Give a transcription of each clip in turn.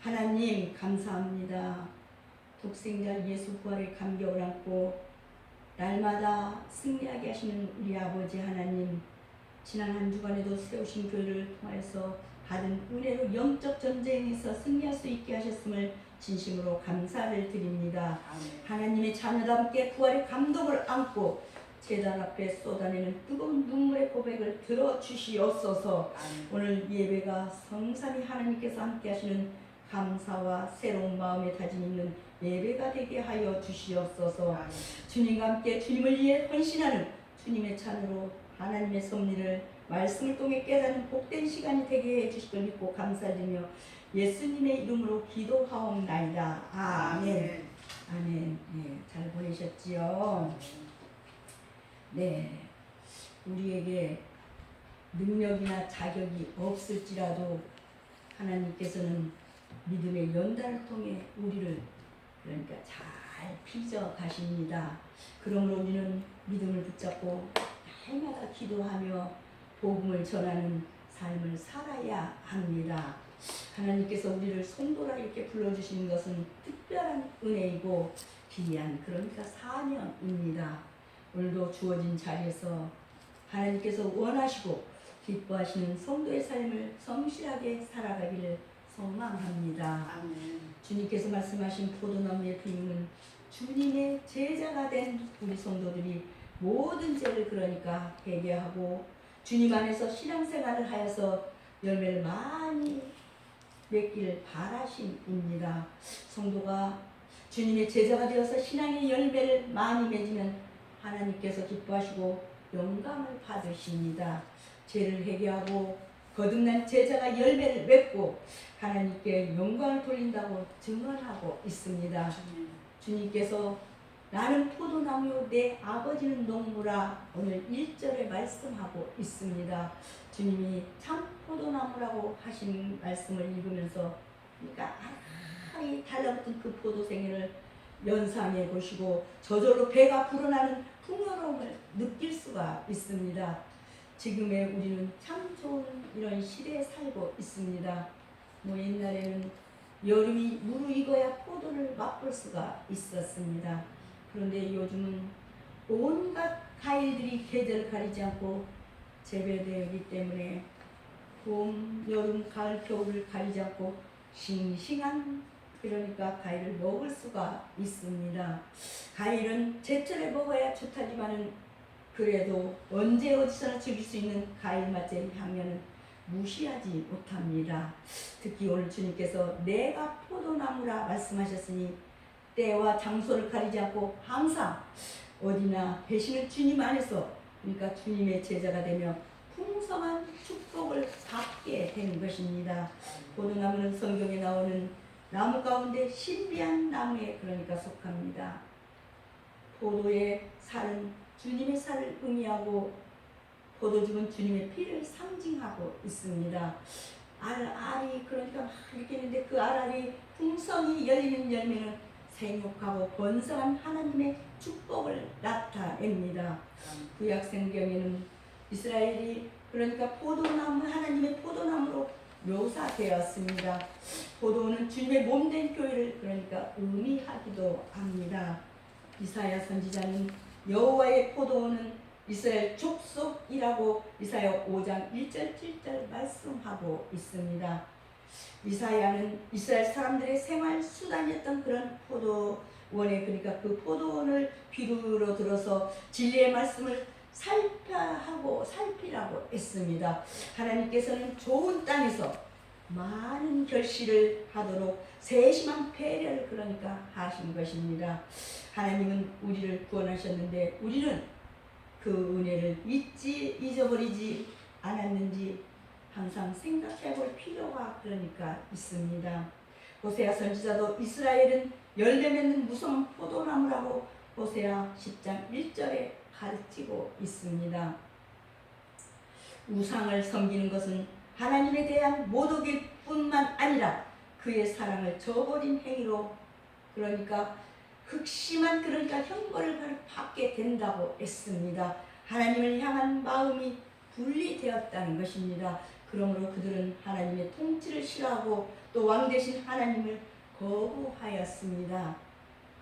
하나님 감사합니다. 독생자 예수 부활의 감격을 안고 날마다 승리하게 하시는 우리 아버지 하나님, 지난 한 주간에도 세우신 교회를 통해서 받은 은혜로 영적 전쟁에서 승리할 수 있게 하셨음을 진심으로 감사를 드립니다. 하나님의 자녀답게 부활의 감동을 안고 제단 앞에 쏟아내는 뜨거운 눈물의 고백을 들어주시옵소서. 오늘 예배가 성삼위 하나님께서 함께 하시는 감사와 새로운 마음에 다짐 있는 예배가 되게 하여 주시옵소서. 주님과 함께 주님을 위해 헌신하는 주님의 찬으로 하나님의 섭리를 말씀을 통해 깨닫는 복된 시간이 되게 해 주실 걸 믿고 감사드리며 예수님의 이름으로 기도하옵나이다. 아멘. 아멘. 네, 잘 보내셨지요? 네, 우리에게 능력이나 자격이 없을지라도 하나님께서는 믿음의 연단을 통해 우리를 그러니까 잘 빚어 가십니다. 그러므로 우리는 믿음을 붙잡고 날마다 기도하며 복음을 전하는 삶을 살아야 합니다. 하나님께서 우리를 성도라 이렇게 불러주시는 것은 특별한 은혜이고 귀한 그러니까 사명입니다. 오늘도 주어진 자리에서 하나님께서 원하시고 기뻐하시는 성도의 삶을 성실하게 살아가기를 소망합니다. 아멘. 주님께서 말씀하신 포도나무의 비유는 주님의 제자가 된 우리 성도들이 모든 죄를 그러니까 회개하고 주님 안에서 신앙생활을 하여서 열매를 많이 맺기를 바라심입니다. 성도가 주님의 제자가 되어서 신앙의 열매를 많이 맺으면 하나님께서 기뻐하시고 영광을 받으십니다. 죄를 회개하고 거듭난 제자가 열매를 맺고 하나님께 영광을 돌린다고 증언하고 있습니다. 주님께서 나는 포도나무요 내 아버지는 농부라 오늘 1절에 말씀하고 있습니다. 주님이 참 포도나무라고 하신 말씀을 읽으면서 그러니까 아라리 달라붙은 그 포도생애를 연상해 보시고 저절로 배가 불어나는 풍요로움을 느낄 수가 있습니다. 지금의 우리는 참 좋은 이런 시대에 살고 있습니다. 옛날에는 여름이 무르익어야 포도를 맛볼 수가 있었습니다. 그런데 요즘은 온갖 과일들이 계절을 가리지 않고 재배되기 때문에 봄, 여름, 가을, 겨울을 가리지 않고 싱싱한 그러니까 과일을 먹을 수가 있습니다. 과일은 제철에 먹어야 좋다지만은 그래도 언제 어디서나 즐길 수 있는 과일 맛의 향연은 무시하지 못합니다. 특히 오늘 주님께서 내가 포도나무라 말씀하셨으니 때와 장소를 가리지 않고 항상 어디나 계시는 주님 안에서 그러니까 주님의 제자가 되며 풍성한 축복을 받게 되는 것입니다. 포도나무는 성경에 나오는 나무 가운데 신비한 나무에 그러니까 속합니다. 포도의 살은 주님의 살을 의미하고 포도즙은 주님의 피를 상징하고 있습니다. 알이 그러니까 막 이렇게 있는데 그 알이 풍성히 열리는 열매는 생육하고 번성한 하나님의 축복을 나타냅니다. 구약 성경에는 이스라엘이 그러니까 포도나무 하나님의 포도나무로 묘사되었습니다. 포도는 주님의 몸된 교회를 그러니까 의미하기도 합니다. 이사야 선지자는 여호와의 포도는 이스라엘 족속이라고 이사야 5장 1절 7절 말씀하고 있습니다. 이사야는 이스라엘 사람들의 생활 수단이었던 그런 포도원에 그러니까 그 포도원을 비유로 들어서 진리의 말씀을 살피라고 했습니다. 하나님께서는 좋은 땅에서 많은 결실을 하도록 세심한 배려를 그러니까 하신 것입니다. 하나님은 우리를 구원하셨는데 우리는 그 은혜를 잊어버리지 않았는지 항상 생각해 볼 필요가 그러니까 있습니다. 호세아 선지자도 이스라엘은 열매 맺는 무성한 포도나무라고 호세아 10장 1절에 가르치고 있습니다. 우상을 섬기는 것은 하나님에 대한 모독일 뿐만 아니라 그의 사랑을 저버린 행위로 그러니까 극심한 그러니까 형벌을 받게 된다고 했습니다. 하나님을 향한 마음이 분리되었다는 것입니다. 그러므로 그들은 하나님의 통치를 싫어하고 또 왕 되신 하나님을 거부하였습니다.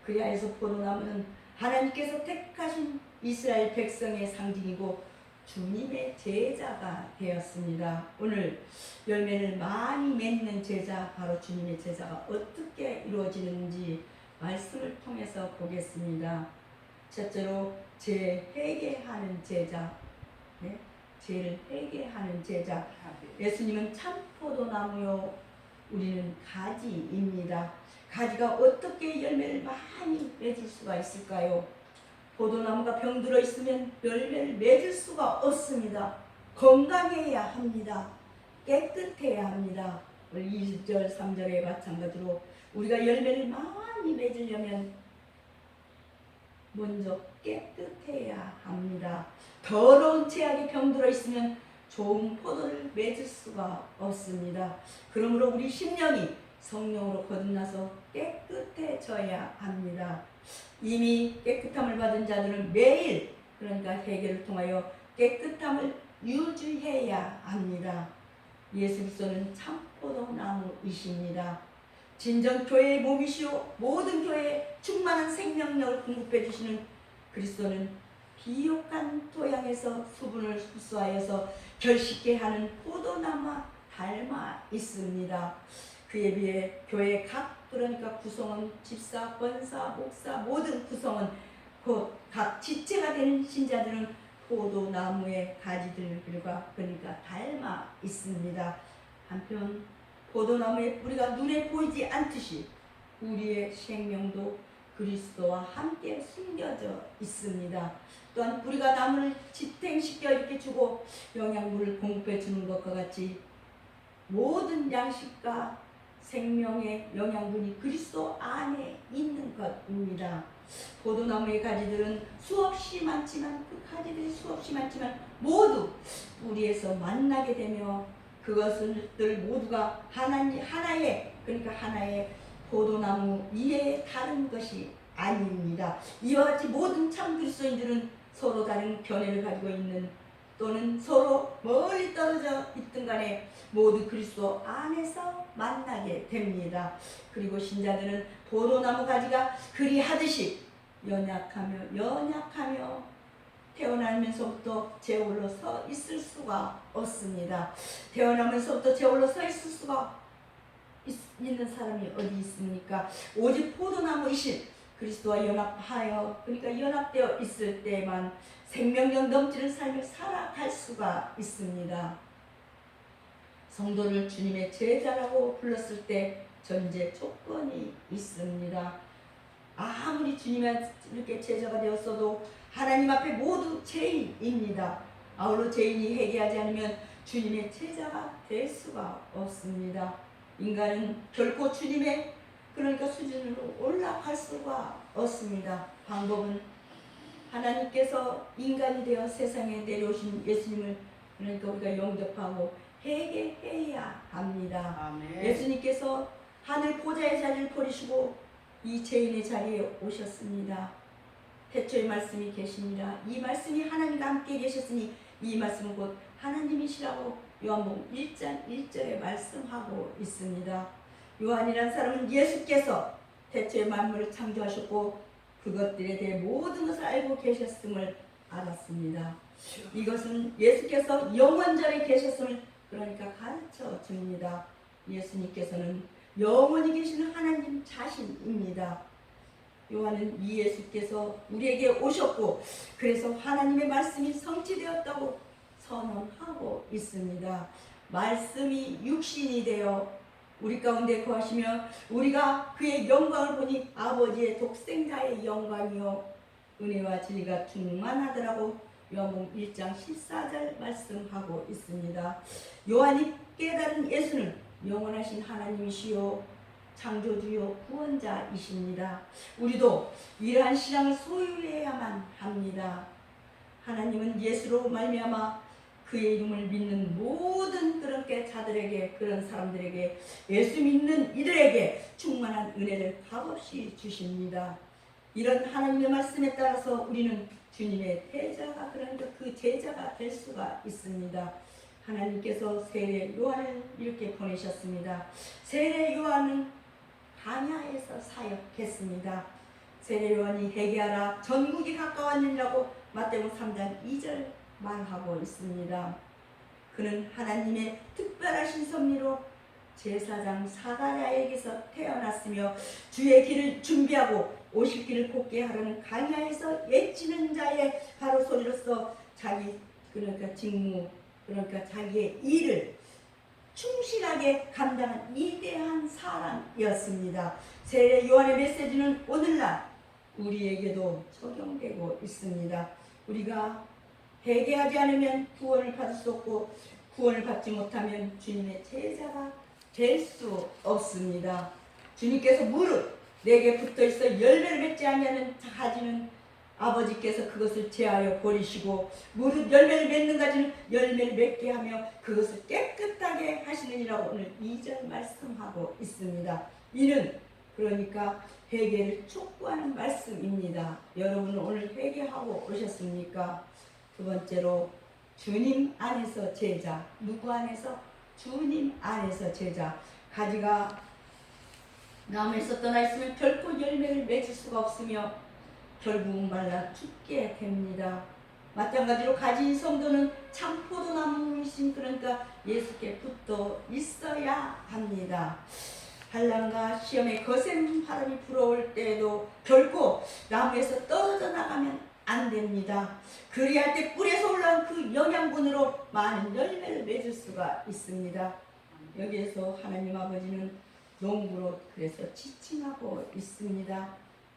그리하여서 포도나무는 하나님께서 택하신 이스라엘 백성의 상징이고 주님의 제자가 되었습니다. 오늘 열매를 많이 맺는 제자, 바로 주님의 제자가 어떻게 이루어지는지 말씀을 통해서 보겠습니다. 첫째로 회개하는 제자, 네? 죄를 회개하는 제자. 예수님은 참 포도나무요, 우리는 가지입니다. 가지가 어떻게 열매를 많이 맺을 수가 있을까요? 포도나무가 병들어 있으면 열매를 맺을 수가 없습니다. 건강해야 합니다. 깨끗해야 합니다. 2절, 3절에 마찬가지로 우리가 열매를 많이 맺으려면 먼저 깨끗해야 합니다. 더러운 죄악에 병들어 있으면 좋은 포도를 맺을 수가 없습니다. 그러므로 우리 심령이 성령으로 거듭나서 깨끗해져야 합니다. 이미 깨끗함을 받은 자들은 매일, 그러니까 회개를 통하여 깨끗함을 유지해야 합니다. 예수 그리스도는 참 포도나무이십니다. 진정 교회의 몸이시오 모든 교회에 충만한 생명력을 공급해 주시는 그리스도는 비옥한 토양에서 수분을 흡수하여서 결식케 하는 포도나무와 닮아 있습니다. 그에 비해 교회 그러니까 구성원, 집사, 권사, 목사 모든 구성원 곧 각 지체가 되는 신자들은 포도나무의 가지들과 그러니까 닮아 있습니다. 한편 포도나무의 뿌리가 눈에 보이지 않듯이 우리의 생명도 그리스도와 함께 숨겨져 있습니다. 또한 뿌리가 나무를 지탱시켜 이렇게 주고 영양분을 공급해 주는 것과 같이 모든 양식과 생명의 영양분이 그리스도 안에 있는 것입니다. 포도나무의 가지들은 수없이 많지만 그 가지들이 수없이 많지만 모두 뿌리에서 만나게 되며 그것들 모두가 하나의 그러니까 하나의 포도나무 이외에 다른 것이 아닙니다. 이와 같이 모든 참 그리스도인들은 서로 다른 견해를 가지고 있는 또는 서로 멀리 떨어져 있든 간에 모두 그리스도 안에서 만나게 됩니다. 그리고 신자들은 포도나무 가지가 그리하듯이 연약하며 태어나면서부터 제 홀로 서 있을 수가 없습니다. 태어나면서부터 제 홀로 서 있을 수가 있는 사람이 어디 있습니까? 오직 포도나무이신 그리스도와 연합하여 그러니까 연합되어 있을 때만 생명력 넘치는 삶을 살아갈 수가 있습니다. 성도를 주님의 제자라고 불렀을 때 전제 조건이 있습니다. 아무리 주님께 제자가 되었어도 하나님 앞에 모두 죄인입니다. 아울러 죄인이 회개하지 않으면 주님의 제자가 될 수가 없습니다. 인간은 결코 주님의 그러니까 수준으로 올라갈 수가 없습니다. 방법은 하나님께서 인간이 되어 세상에 내려오신 예수님을 그러니까 우리가 영접하고 회개해야 합니다. 아멘. 예수님께서 하늘 보좌의 자리를 버리시고 이 죄인의 자리에 오셨습니다. 태초의 말씀이 계십니다. 이 말씀이 하나님과 함께 계셨으니 이 말씀은 곧 하나님이시라고 요한복음 1장 1절에 말씀하고 있습니다. 요한이라는 사람은 예수께서 태초의 만물을 창조하셨고 그것들에 대해 모든 것을 알고 계셨음을 알았습니다. 이것은 예수께서 영원전에 계셨음을 그러니까 가르쳐 줍니다. 예수님께서는 영원히 계시는 하나님 자신입니다. 요한은 이 예수께서 우리에게 오셨고 그래서 하나님의 말씀이 성취되었다고 선언하고 있습니다. 말씀이 육신이 되어 우리 가운데 거하시며 우리가 그의 영광을 보니 아버지의 독생자의 영광이요 은혜와 진리가 충만하더라고 요한복음 1장 14절 말씀하고 있습니다. 요한이 깨달은 예수는 영원하신 하나님이시요 창조주요 구원자이십니다. 우리도 이러한 신앙을 소유해야만 합니다. 하나님은 예수로 말미암아 그의 이름을 믿는 모든 그렇게 자들에게 그런 사람들에게 예수 믿는 이들에게 충만한 은혜를 값없이 주십니다. 이런 하나님의 말씀에 따라서 우리는 주님의 제자가 그러니까 그 제자가 될 수가 있습니다. 하나님께서 세례 요한을 이렇게 보내셨습니다. 세례 요한은 광야에서 사역했습니다. 세례 요한이 회개하라 전국이 가까웠느니라고 마태복음 3장 2절 말하고 있습니다. 그는 하나님의 특별하신 섭리로 제사장 사가랴에게서 태어났으며 주의 길을 준비하고 오실 길을 곱게 하려는 광야에서 외치는 자의 바로 소리로서 자기 그러니까 직무 그러니까 자기의 일을 충실하게 감당한 위대한 사람이었습니다. 세례 요한의 메시지는 오늘날 우리에게도 적용되고 있습니다. 우리가 회개하지 않으면 구원을 받을 수 없고 구원을 받지 못하면 주님의 제자가 될 수 없습니다. 주님께서 무릇 내게 붙어있어 열매를 맺지 아니하는 가지는 아버지께서 그것을 제하여 버리시고 무릇 열매를 맺는 가지는 열매를 맺게 하며 그것을 깨끗하게 하시느니라고 오늘 2절 말씀하고 있습니다. 이는 그러니까 회개를 촉구하는 말씀입니다. 여러분은 오늘 회개하고 오셨습니까? 두 번째로 주님 안에서 제자. 누구 안에서? 주님 안에서 제자. 가지가 나무에서 떠나 있으면 결코 열매를 맺을 수가 없으며 결국 말라 죽게 됩니다. 마찬가지로 가진 성도는 참 포도나무이신 그러니까 예수께 붙어 있어야 합니다. 환난과 시험에 거센 바람이 불어올 때에도 결코 나무에서 떨어져 나가면 안 됩니다. 그리할 때 뿌리에서 올라온 그 영양분으로 많은 열매를 맺을 수가 있습니다. 여기에서 하나님 아버지는 농부로 그래서 지칭하고 있습니다.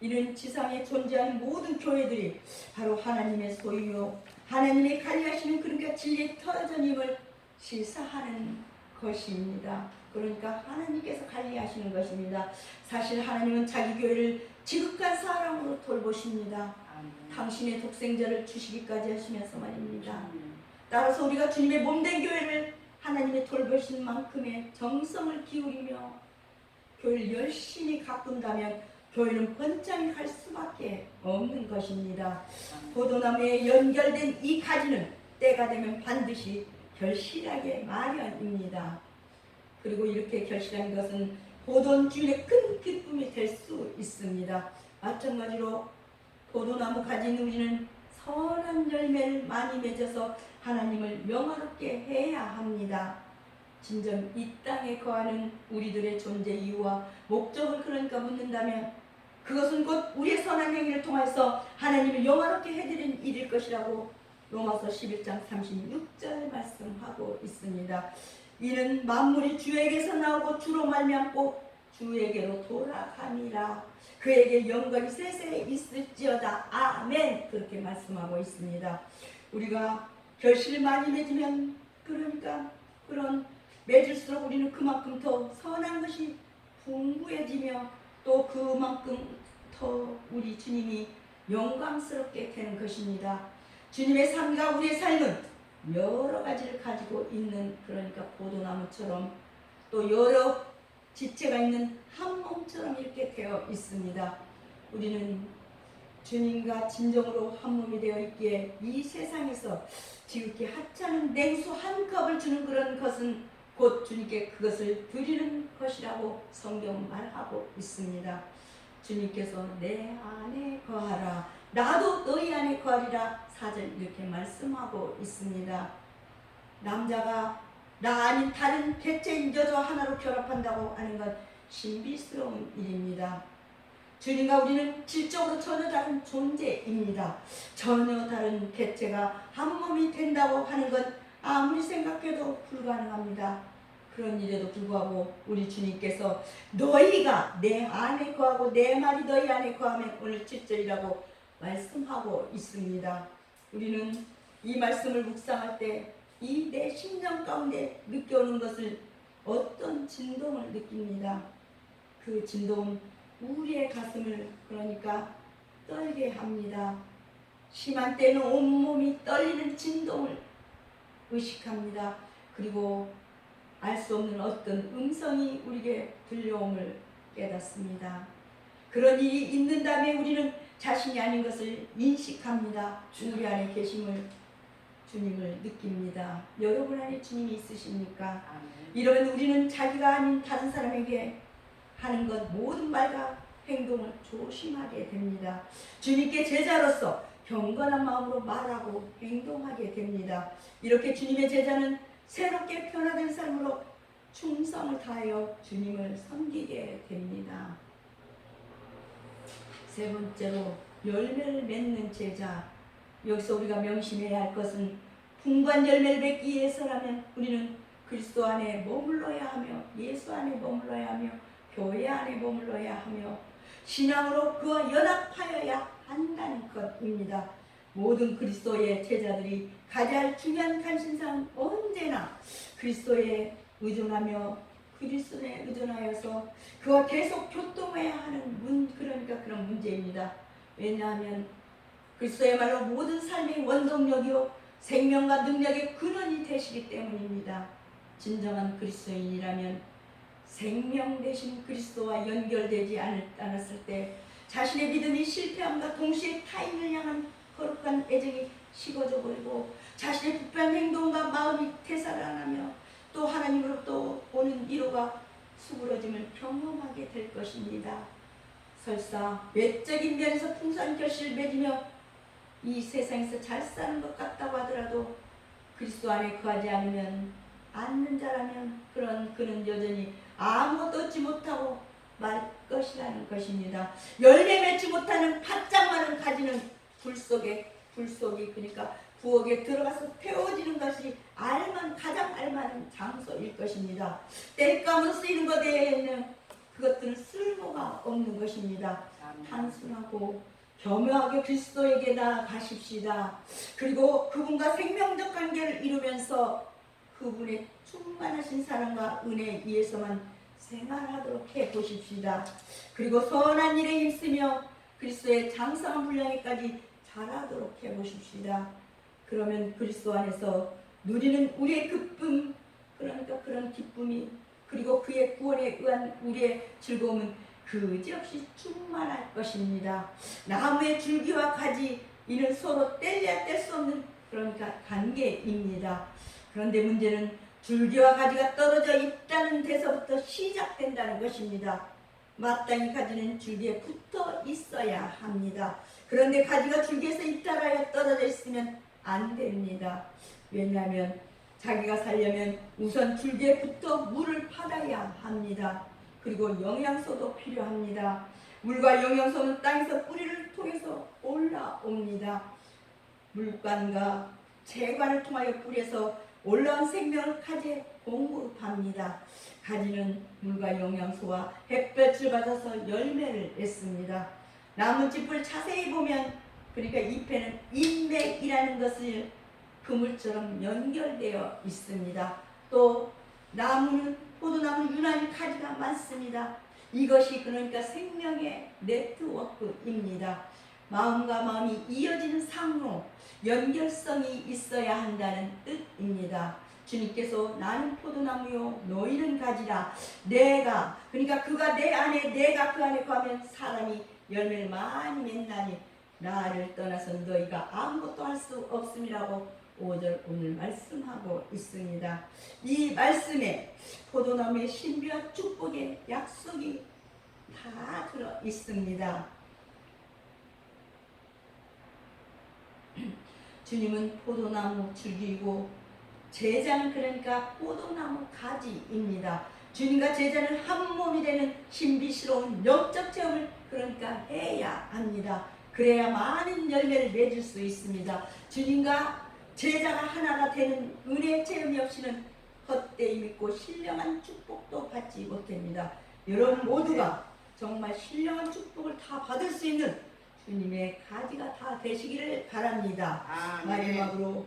이는 지상에 존재하는 모든 교회들이 바로 하나님의 소유요 하나님의 관리하시는 그러니까 진리의 터전임을 시사하는 것입니다. 그러니까 하나님께서 관리하시는 것입니다. 사실 하나님은 자기 교회를 지극한 사랑으로 돌보십니다. 당신의 독생자를 주시기까지 하시면서 말입니다. 따라서 우리가 주님의 몸된 교회를 하나님의 돌보신 만큼의 정성을 기울이며 교회를 열심히 가꾼다면 교회는 번창이 갈 수밖에 없는 것입니다. 포도나무에 연결된 이 가지는 때가 되면 반드시 결실하게 마련입니다. 그리고 이렇게 결실한 것은 포도원 주인의 큰 기쁨이 될 수 있습니다. 마찬가지로 포도나무 가진 우리는 선한 열매를 많이 맺어서 하나님을 영화롭게 해야 합니다. 진정 이 땅에 거하는 우리들의 존재 이유와 목적을 그러니까 묻는다면 그것은 곧 우리의 선한 행위를 통해서 하나님을 영화롭게 해드리는 일일 것이라고 로마서 11장 36절 말씀하고 있습니다. 이는 만물이 주에게서 나오고 주로 말미암고 주에게로 돌아가니라. 그에게 영광이 세세에 있을지어다. 아멘. 그렇게 말씀하고 있습니다. 우리가 결실을 많이 맺으면 그러니까 그런 맺을수록 우리는 그만큼 더 선한 것이 풍부해지며 또 그만큼 더 우리 주님이 영광스럽게 되는 것입니다. 주님의 삶과 우리의 삶은 여러 가지를 가지고 있는 그러니까 포도나무처럼 또 여러 지체가 있는 한 몸처럼 이렇게 되어 있습니다. 우리는 주님과 진정으로 한 몸이 되어 있기에 이 세상에서 지극히 하찮은 냉수 한 컵을 주는 그런 것은 곧 주님께 그것을 드리는 것이라고 성경은 말하고 있습니다. 주님께서 내 안에 거하라 나도 너희 안에 거하리라 4절 이렇게 말씀하고 있습니다. 남자가 나 아닌 다른 개체인 여자와 하나로 결합한다고 하는 건 신비스러운 일입니다. 주님과 우리는 질적으로 전혀 다른 존재입니다. 전혀 다른 개체가 한 몸이 된다고 하는 건 아무리 생각해도 불가능합니다. 그런 일에도 불구하고 우리 주님께서 너희가 내 안에 거하고 내 말이 너희 안에 거하면 오늘 7절이라고 말씀하고 있습니다. 우리는 이 말씀을 묵상할 때 이 내 심령 가운데 느껴오는 것을 어떤 진동을 느낍니다. 그 진동은 우리의 가슴을 그러니까 떨게 합니다. 심한 때는 온몸이 떨리는 진동을 의식합니다. 그리고 알 수 없는 어떤 음성이 우리에게 들려옴을 깨닫습니다. 그런 일이 있는 다음에 우리는 자신이 아닌 것을 인식합니다. 우리 안에 계심을 주님을 느낍니다. 여러분 안에 주님이 있으십니까? 아멘. 이러면 우리는 자기가 아닌 다른 사람에게 하는 것 모든 말과 행동을 조심하게 됩니다. 주님께 제자로서 경건한 마음으로 말하고 행동하게 됩니다. 이렇게 주님의 제자는 새롭게 변화된 삶으로 충성을 다하여 주님을 섬기게 됩니다. 세 번째로 열매를 맺는 제자. 여기서 우리가 명심해야 할 것은 풍부한 열매를 맺기 위해서라면 우리는 그리스도 안에 머물러야 하며 예수 안에 머물러야 하며 교회 안에 머물러야 하며 신앙으로 그와 연합하여야 한다는 것입니다. 모든 그리스도의 제자들이 가져야 할 중요한 관심사는 언제나 그리스도에 의존하며 그리스도에 의존하여서 그와 계속 교통해야 하는 그러니까 그런 문제입니다. 왜냐하면 그리스도야말로 모든 삶의 원동력이요 생명과 능력의 근원이 되시기 때문입니다. 진정한 그리스도인이라면 생명 되신 그리스도와 연결되지 않았을 때 자신의 믿음이 실패함과 동시에 타인을 향한 거룩한 애정이 식어져 버리고 자신의 부패한 행동과 마음이 되살아나며 또 하나님으로부터 오는 위로가 수그러짐을 경험하게 될 것입니다. 설사 외적인 면에서 풍성한 결실을 맺으며 이 세상에서 잘 사는 것 같다고 하더라도 그리스도 안에 거하지 않는 자라면 그는 여전히 아무것도 얻지 못하고 말 것이라는 것입니다. 열매 맺지 못하는 팥장만을 가지는 불속이 그러니까 부엌에 들어가서 태워지는 것이 가장 알만한 장소일 것입니다. 땔감으로 쓰이는 것에는 그것들은 쓸모가 없는 것입니다. 단순하고 겸허하게 그리스도에게 나아가십시다. 그리고 그분과 생명적 관계를 이루면서 그분의 충만하신 사랑과 은혜에 의해서만 생활하도록 해보십시다. 그리고 선한 일에 힘쓰며 그리스도의 장성한 분량에까지 자라도록 해보십시다. 그러면 그리스도 안에서 누리는 우리의 기쁨, 그러니까 그런 기쁨이 그리고 그의 구원에 의한 우리의 즐거움은 그지없이 충만할 것입니다. 나무의 줄기와 가지 이는 서로 뗄래야 뗄 수 없는 그러니까 관계입니다. 그런데 문제는 줄기와 가지가 떨어져 있다는 데서부터 시작된다는 것입니다. 마땅히 가지는 줄기에 붙어 있어야 합니다. 그런데 가지가 줄기에서 이탈하여 떨어져 있으면 안 됩니다. 왜냐하면 자기가 살려면 우선 줄기에 붙어 물을 받아야 합니다. 그리고 영양소도 필요합니다. 물과 영양소는 땅에서 뿌리를 통해서 올라옵니다. 물관과 재관을 통하여 뿌리에서 올라온 생명을 가지에 공급합니다. 가지는 물과 영양소와 햇볕을 받아서 열매를 맺습니다. 나뭇잎을 자세히 보면 그러니까 잎에는 인맥이라는 것을 그물처럼 연결되어 있습니다. 또 나무는 포도나무 유난히 가지가 많습니다. 이것이 그러니까 생명의 네트워크입니다. 마음과 마음이 이어지는 상로, 연결성이 있어야 한다는 뜻입니다. 주님께서 나는 포도나무요 너희는 가지라. 내가 그러니까 그가 내 안에 내가 그 안에 거하면 사람이 열매를 많이 맺나니 나를 떠나서 너희가 아무것도 할 수 없음이라고 5절 오늘 말씀하고 있습니다. 이 말씀에 포도나무의 신비와 축복의 약속이 다 들어 있습니다. 주님은 포도나무 줄기이고 제자는 그러니까 포도나무 가지입니다. 주님과 제자는 한 몸이 되는 신비스러운 영적 체험을 그러니까 해야 합니다. 그래야 많은 열매를 맺을 수 있습니다. 주님과 제자가 하나가 되는 은혜의 체험이 없이는 헛되이 믿고 신령한 축복도 받지 못합니다. 여러분 모두가 정말 신령한 축복을 다 받을 수 있는 주님의 가지가 다 되시기를 바랍니다. 마지막으로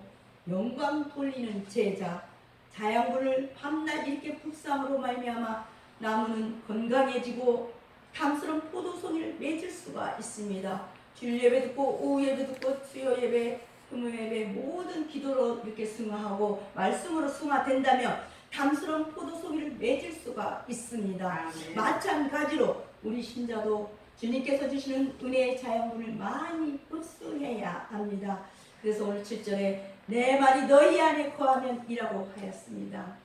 영광 돌리는 제자, 자양분을 밤낮 이렇게 묵상으로 말미암아 나무는 건강해지고 탐스러운 포도송이를 맺을 수가 있습니다. 주일 예배 듣고 오후 예배 듣고 수요 예배 금요예배 모든 기도로 이렇게 승화하고 말씀으로 승화된다면 탐스러운 포도송이를 맺을 수가 있습니다. 마찬가지로 우리 신자도 주님께서 주시는 은혜의 자양분을 많이 흡수해야 합니다. 그래서 오늘 7절에 내 말이 너희 안에 거하면 이라고 하였습니다.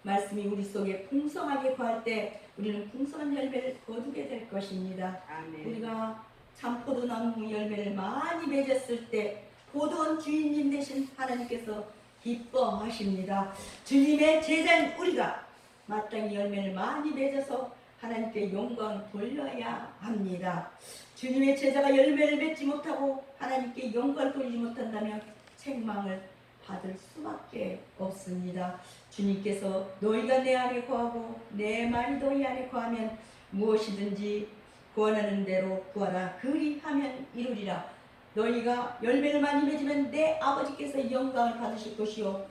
말씀이 우리 속에 풍성하게 거할 때 우리는 풍성한 열매를 거두게 될 것입니다. 아멘. 우리가 참 포도나무 열매를 많이 맺었을 때 포도원 주인님 되신 하나님께서 기뻐하십니다. 주님의 제자인 우리가 마땅히 열매를 많이 맺어서 하나님께 영광을 돌려야 합니다. 주님의 제자가 열매를 맺지 못하고 하나님께 영광을 돌리지 못한다면 책망을 받을 수밖에 없습니다. 주님께서 너희가 내 안에 거하고 내 말이 너희 안에 거하면 무엇이든지 구원하는 대로 구하라. 그리하면 이루리라. 너희가 열매를 많이 맺으면 내 아버지께서 영광을 받으실 것이요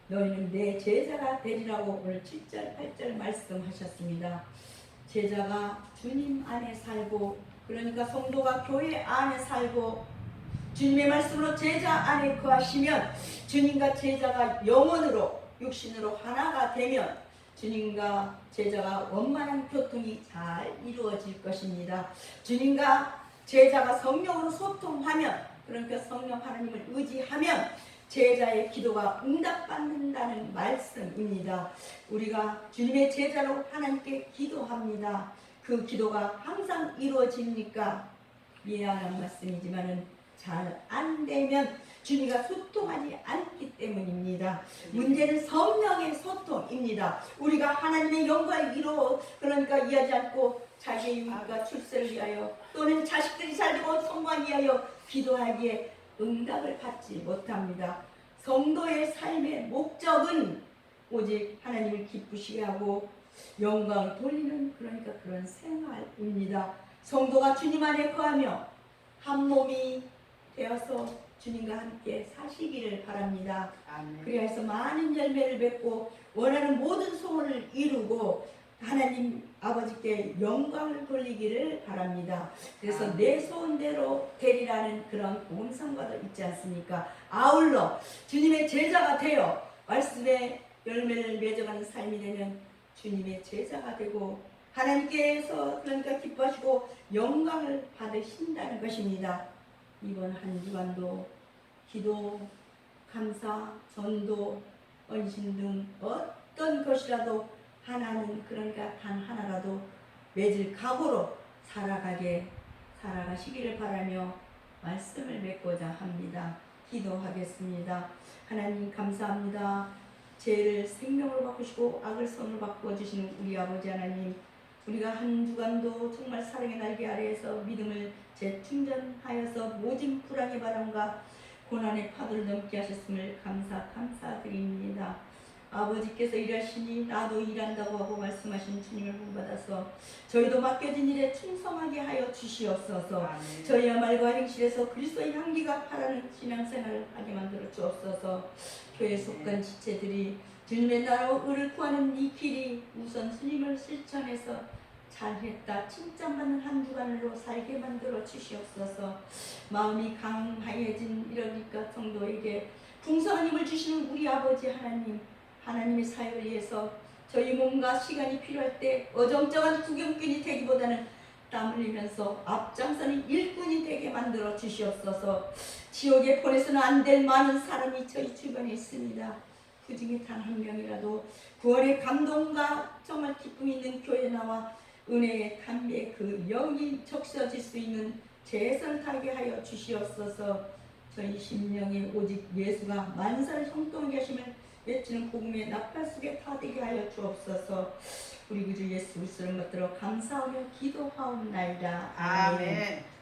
너희는 내 제자가 되리라고 오늘 7절 8절 말씀하셨습니다. 제자가 주님 안에 살고, 그러니까 성도가 교회 안에 살고 주님의 말씀으로 제자 안에 거하시면 주님과 제자가 영혼으로 육신으로 하나가 되면 주님과 제자가 원만한 교통이 잘 이루어질 것입니다. 주님과 제자가 성령으로 소통하면, 그러니까 성령 하나님을 의지하면 제자의 기도가 응답받는다는 말씀입니다. 우리가 주님의 제자로 하나님께 기도합니다. 그 기도가 항상 이루어집니까? 미안한 말씀이지만은 잘 안 되면 주님과 소통하지 않기 때문입니다. 문제는 성령의 소통입니다. 우리가 하나님의 영광을 그러니까 이해하지 않고 자기의 유익과 출세를 위하여 또는 자식들이 잘 되고 성공하기 위하여 기도하기에 응답을 받지 못합니다. 성도의 삶의 목적은 오직 하나님을 기쁘시게 하고 영광을 돌리는, 그러니까 그런 생활입니다. 성도가 주님 안에 거하며 한 몸이 되어서 주님과 함께 사시기를 바랍니다. 아멘. 그래서 많은 열매를 맺고 원하는 모든 소원을 이루고 하나님 아버지께 영광을 돌리기를 바랍니다. 그래서 내 소원대로 되리라는 그런 본성과도 있지 않습니까? 아울러 주님의 제자가 되어 말씀의 열매를 맺어가는 삶이 되면 주님의 제자가 되고 하나님께서 그러니까 기뻐하시고 영광을 받으신다는 것입니다. 이번 한 주간도 기도, 감사, 전도, 헌신 등 어떤 것이라도 하나는, 그러니까 단 하나라도 맺을 각오로 살아가시기를 바라며 말씀을 맺고자 합니다. 기도하겠습니다. 하나님 감사합니다. 죄를 생명으로 바꾸시고 악을 선으로 바꾸어 주시는 우리 아버지 하나님, 우리가 한 주간도 정말 사랑의 날개 아래에서 믿음을 재충전하여서 모진 불안의 바람과 고난의 파도를 넘게 하셨음을 감사드립니다. 아버지께서 일하시니 나도 일한다고 하고 말씀하신 주님을 본받아서 저희도 맡겨진 일에 충성하게 하여 주시옵소서. 아멘. 저희의 말과 행실에서 그리스도의 향기가 바라는 신앙생활을 하게 만들어 주옵소서. 교회에 속한 지체들이 주님의 나라와 의를 구하는 이 길이 우선 주님을 실천해서 잘했다 칭찬받는 한 주간으로 살게 만들어 주시옵소서. 마음이 강하여진 이러니까 성도에게 풍성한 힘을 주시는 우리 아버지 하나님, 하나님의 사역을 위해서 저희 몸과 시간이 필요할 때 어정쩡한 구경꾼이 되기보다는 땀 흘리면서 앞장서는 일꾼이 되게 만들어 주시옵소서. 지옥에 보내서는 안 될 많은 사람이 저희 주변에 있습니다. 그 중에 단 한 명이라도 구원의 감동과 정말 기쁨이 있는 교회에 나와 은혜의 담비에 그 영이 적셔질 수 있는 최선을 다하게 하여 주시옵소서. 저희 심령에 오직 예수가 만사를 형통하게 하심을 외치는 복음의 나팔 속에 타되게 하여 주옵소서. 우리 구주 예수 그리스도를 받들어 감사하며 기도하옵나이다. 아멘.